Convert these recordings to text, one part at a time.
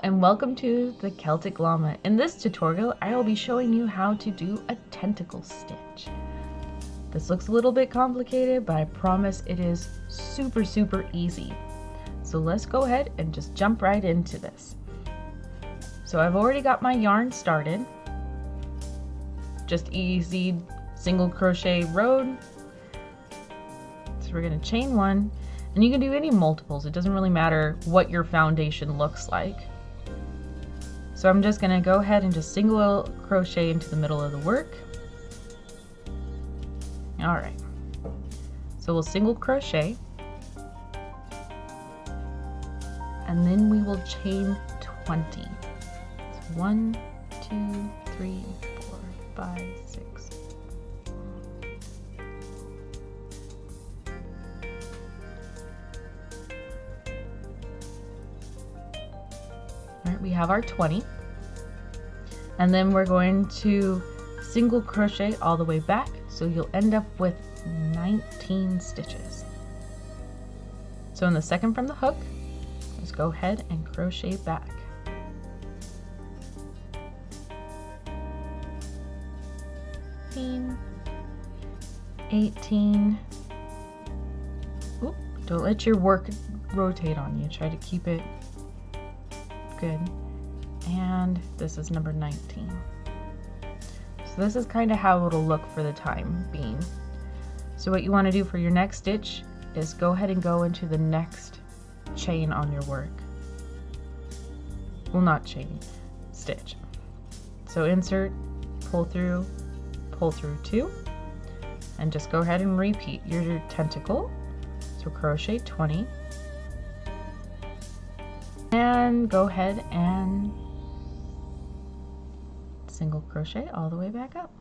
and welcome to the Celtic Llama. In this tutorial, I will be showing you how to do a tentacle stitch. This looks a little bit complicated, but I promise it is super easy. So let's go ahead and just jump right into this. So I've already got my yarn started. Just easy single crochet row. So we're gonna chain one, and you can do any multiples. It doesn't really matter what your foundation looks like. So I'm just gonna go ahead and just single crochet into the middle of the work. All right, so we'll single crochet, and then we will chain 20. So 1, 2, 3, 4, 5, 6. All right, we have our 20, and then we're going to single crochet all the way back, so you'll end up with 19 stitches. So in the second from the hook, just go ahead and crochet back. 18. Oop, don't let your work rotate on you. Try to keep it good. And this is number 19. So this is kind of how it'll look for the time being. So what you want to do for your next stitch is go ahead and go into the next chain on your work. Well, not chain, stitch. So insert, pull through 2, and just go ahead and repeat your tentacle. So crochet 20, and go ahead and single crochet all the way back up.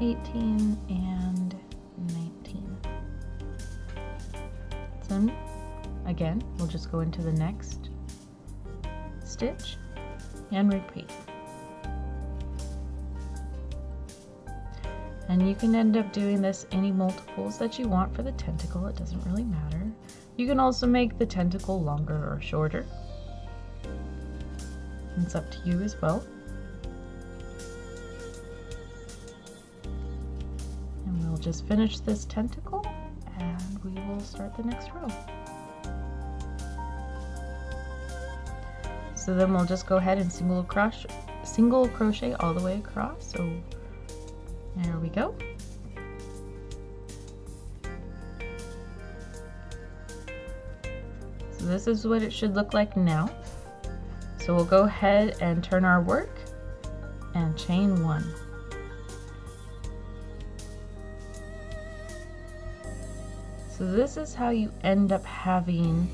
(18) and 19. So again, we'll just go into the next stitch and repeat. And you can end up doing this any multiples that you want for the tentacle. It doesn't really matter. You can also make the tentacle longer or shorter. It's up to you as well. And we'll just finish this tentacle and we will start the next row. So then we'll just go ahead and single crochet all the way across. So there we go. So this is what it should look like now. So we'll go ahead and turn our work and chain 1. So this is how you end up having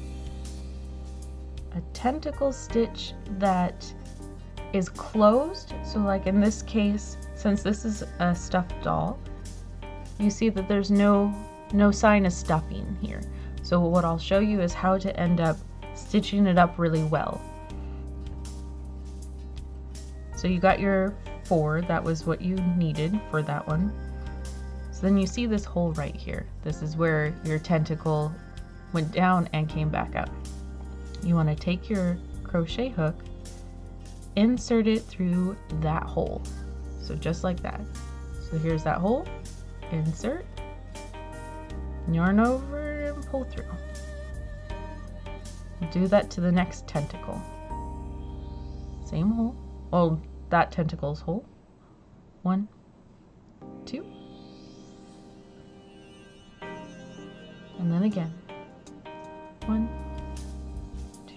a tentacle stitch that is closed. So like in this case, since this is a stuffed doll, you see that there's no sign of stuffing here. So what I'll show you is how to end up stitching it up really well. So you got your 4, that was what you needed for that one. So then you see this hole right here. This is where your tentacle went down and came back up. You want to take your crochet hook, insert it through that hole. So just like that. So here's that hole, insert, yarn over and pull through. Do that to the next tentacle. Same hole. Oh, that tentacle's hole. 1, 2. And then again. 1, 2.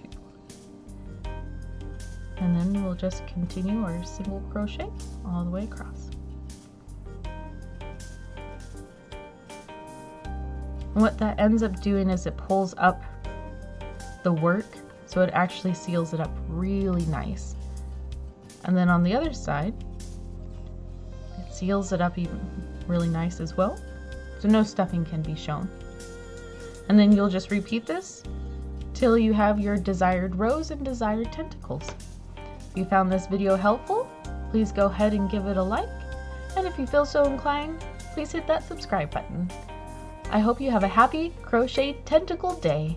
And then we'll just continue our single crochet all the way across. And what that ends up doing is it pulls up the work, so it actually seals it up really nice. And then on the other side, it seals it up even really nice as well, so no stuffing can be shown. And then you'll just repeat this till you have your desired rows and desired tentacles. If you found this video helpful, please go ahead and give it a like, and if you feel so inclined, please hit that subscribe button. I hope you have a happy crochet tentacle day.